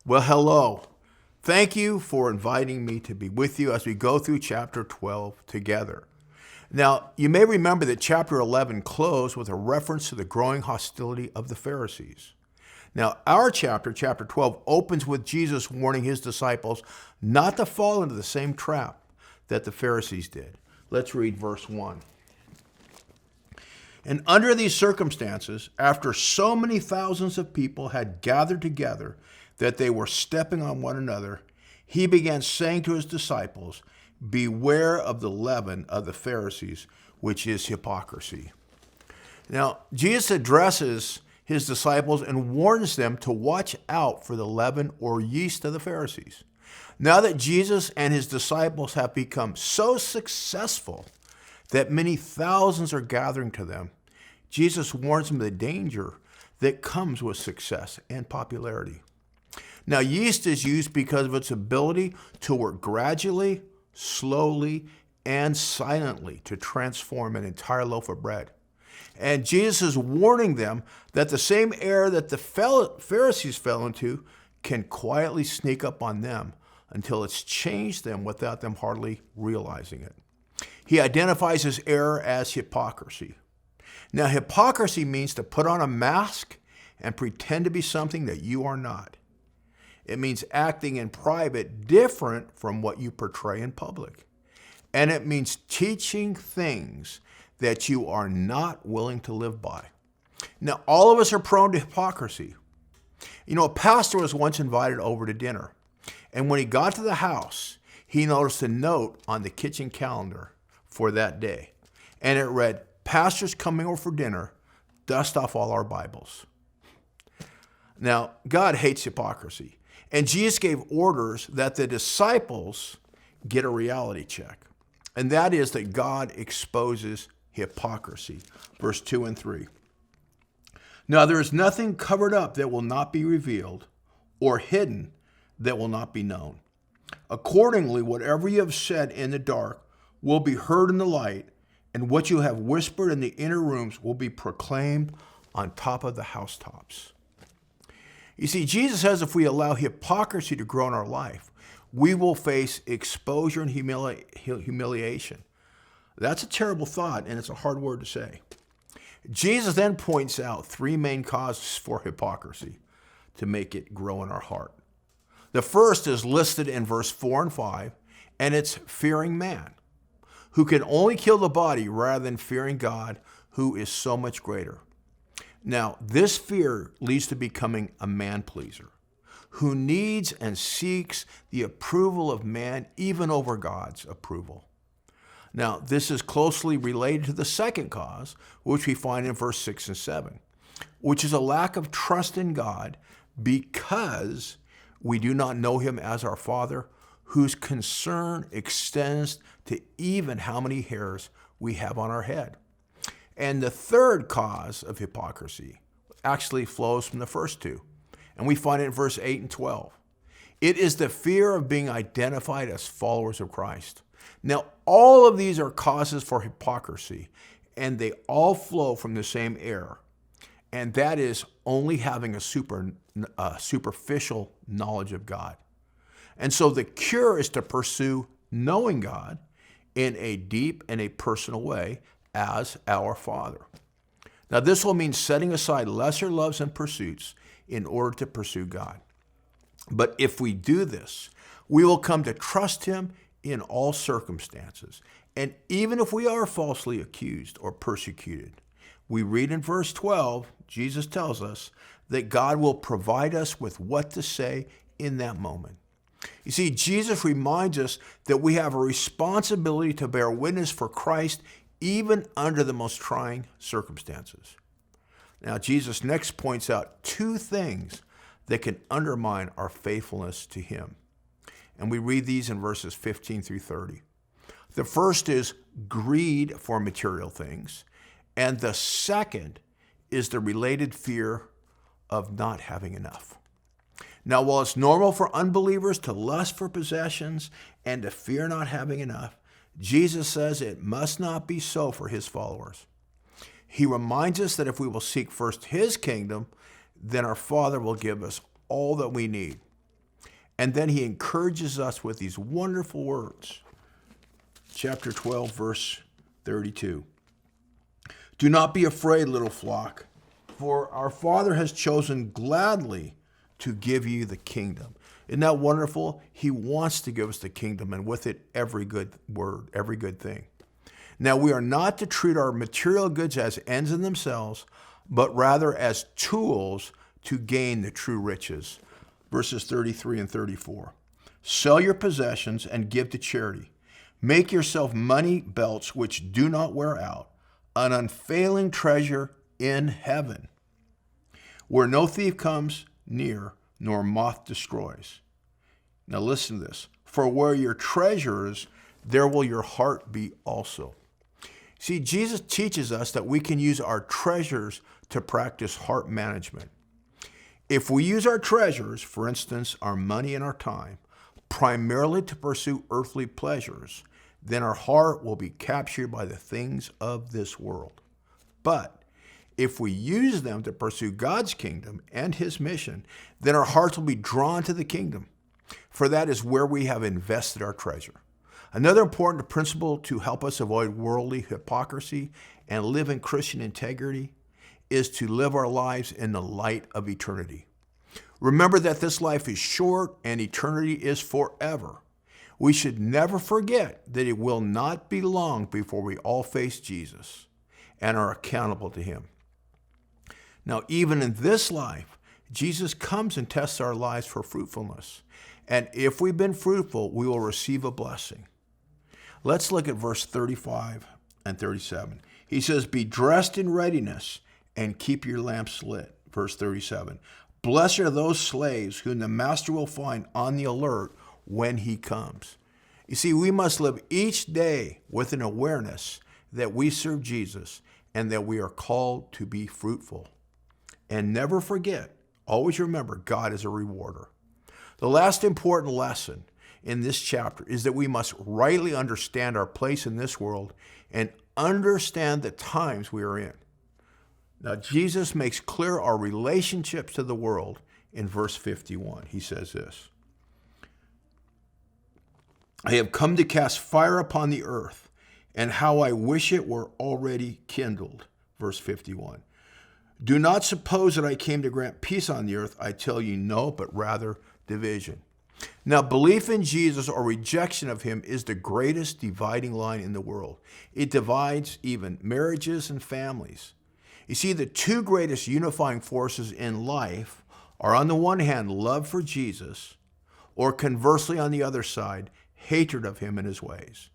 Well, hello. Thank you for inviting me to be with you as we go through chapter 12 together. Now, you may remember that chapter 11 closed with a reference to the growing hostility of the Pharisees. Now, our chapter 12, opens with Jesus warning his disciples not to fall into the same trap that the Pharisees did. Let's read verse 1. And under these circumstances, after so many thousands of people had gathered together that they were stepping on one another, he began saying to his disciples, "Beware of the leaven of the Pharisees, which is hypocrisy." Now, Jesus addresses his disciples and warns them to watch out for the leaven or yeast of the Pharisees. Now that Jesus and his disciples have become so successful that many thousands are gathering to them, Jesus warns them of the danger that comes with success and popularity. Now, yeast is used because of its ability to work gradually, slowly, and silently to transform an entire loaf of bread. And Jesus is warning them that the same error that the Pharisees fell into can quietly sneak up on them until it's changed them without them hardly realizing it. He identifies this error as hypocrisy. Now, hypocrisy means to put on a mask and pretend to be something that you are not. It means acting in private different from what you portray in public. And it means teaching things that you are not willing to live by. Now, all of us are prone to hypocrisy. You know, a pastor was once invited over to dinner. And when he got to the house, he noticed a note on the kitchen calendar for that day. And it read, "Pastor's coming over for dinner. Dust off all our Bibles." Now, God hates hypocrisy. And Jesus gave orders that the disciples get a reality check. And that is that God exposes hypocrisy. Verse 2 and 3. Now there is nothing covered up that will not be revealed, or hidden that will not be known. Accordingly, whatever you have said in the dark will be heard in the light, and what you have whispered in the inner rooms will be proclaimed on top of the housetops. You see, Jesus says if we allow hypocrisy to grow in our life, we will face exposure and humiliation. That's a terrible thought, and it's a hard word to say. Jesus then points out three main causes for hypocrisy to make it grow in our heart. The first is listed in verse 4 and 5, and it's fearing man, who can only kill the body rather than fearing God, who is so much greater. Now, this fear leads to becoming a man-pleaser, who needs and seeks the approval of man even over God's approval. Now, this is closely related to the second cause, which we find in verse 6 and 7, which is a lack of trust in God because we do not know him as our Father, whose concern extends to even how many hairs we have on our head. And the third cause of hypocrisy actually flows from the first two, and we find it in verse 8 and 12. It is the fear of being identified as followers of Christ. Now, all of these are causes for hypocrisy, and they all flow from the same error, and that is only having a superficial knowledge of God. And so the cure is to pursue knowing God in a deep and a personal way as our Father. Now, this will mean setting aside lesser loves and pursuits in order to pursue God. But if we do this, we will come to trust him in all circumstances. And even if we are falsely accused or persecuted, we read in verse 12, Jesus tells us that God will provide us with what to say in that moment. You see, Jesus reminds us that we have a responsibility to bear witness for Christ even under the most trying circumstances. Now, Jesus next points out two things that can undermine our faithfulness to him. And we read these in verses 15 through 30. The first is greed for material things, and the second is the related fear of not having enough. Now, while it's normal for unbelievers to lust for possessions and to fear not having enough, Jesus says it must not be so for his followers. He reminds us that if we will seek first his kingdom, then our Father will give us all that we need. And then he encourages us with these wonderful words. Chapter 12, verse 32. Do not be afraid, little flock, for our Father has chosen gladly to give you the kingdom. Isn't that wonderful? He wants to give us the kingdom, and with it, every good word, every good thing. Now, we are not to treat our material goods as ends in themselves, but rather as tools to gain the true riches. Verses 33 and 34. Sell your possessions and give to charity. Make yourself money belts which do not wear out, an unfailing treasure in heaven, where no thief comes near, nor moth destroys. Now listen to this. For where your treasure is, there will your heart be also. See, Jesus teaches us that we can use our treasures to practice heart management. If we use our treasures, for instance, our money and our time, primarily to pursue earthly pleasures, then our heart will be captured by the things of this world. But if we use them to pursue God's kingdom and his mission, then our hearts will be drawn to the kingdom, for that is where we have invested our treasure. Another important principle to help us avoid worldly hypocrisy and live in Christian integrity is to live our lives in the light of eternity. Remember that this life is short and eternity is forever. We should never forget that it will not be long before we all face Jesus and are accountable to him. Now, even in this life, Jesus comes and tests our lives for fruitfulness. And if we've been fruitful, we will receive a blessing. Let's look at verse 35 and 37. He says, be dressed in readiness and keep your lamps lit. Verse 37. Blessed are those slaves whom the master will find on the alert when he comes. You see, we must live each day with an awareness that we serve Jesus and that we are called to be fruitful. And never forget, always remember, God is a rewarder. The last important lesson in this chapter is that we must rightly understand our place in this world and understand the times we are in. Now, Jesus makes clear our relationships to the world in verse 51. He says this, I have come to cast fire upon the earth, and how I wish it were already kindled. Verse 51. Do not suppose that I came to grant peace on the earth. I tell you no, but rather division. Now, belief in Jesus or rejection of him is the greatest dividing line in the world. It divides even marriages and families. You see, the two greatest unifying forces in life are, on the one hand, love for Jesus, or conversely, on the other side, hatred of him and his ways.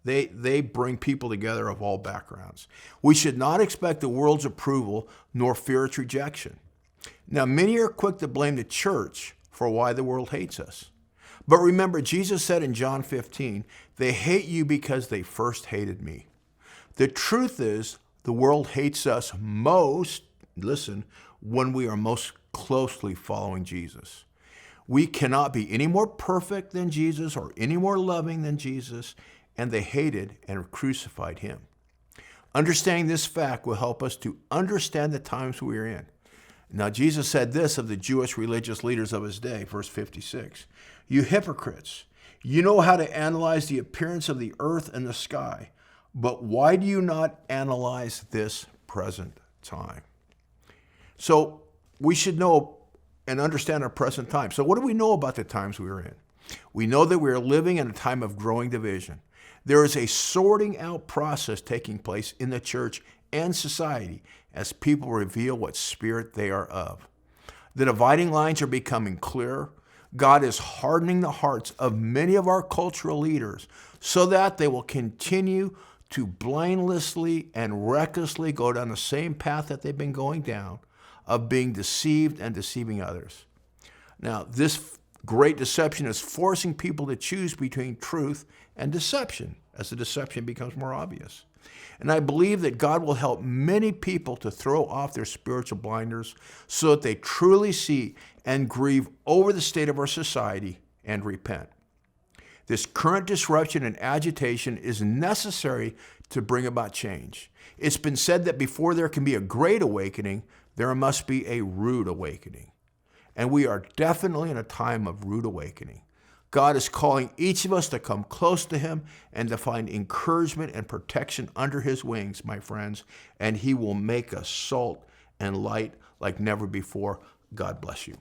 They bring people together of all backgrounds. We should not expect the world's approval nor fear its rejection. Now, many are quick to blame the church for why the world hates us. But remember, Jesus said in John 15, they hate you because they first hated me. The truth is, the world hates us most, listen, when we are most closely following Jesus. We cannot be any more perfect than Jesus or any more loving than Jesus, and they hated and crucified him. Understanding this fact will help us to understand the times we are in. Now, Jesus said this of the Jewish religious leaders of his day, verse 56, you hypocrites, you know how to analyze the appearance of the earth and the sky, but why do you not analyze this present time? So we should know and understand our present time. So what do we know about the times we are in? We know that we are living in a time of growing division. There is a sorting out process taking place in the church and society as people reveal what spirit they are of. The dividing lines are becoming clearer. God is hardening the hearts of many of our cultural leaders so that they will continue to blindlessly and recklessly go down the same path that they've been going down of being deceived and deceiving others. Now, this great deception is forcing people to choose between truth and deception as the deception becomes more obvious. And I believe that God will help many people to throw off their spiritual blinders so that they truly see and grieve over the state of our society and repent. This current disruption and agitation is necessary to bring about change. It's been said that before there can be a great awakening, there must be a rude awakening. and we are definitely in a time of rude awakening. God is calling each of us to come close to him and to find encouragement and protection under his wings, my friends, and he will make us salt and light like never before. God bless you.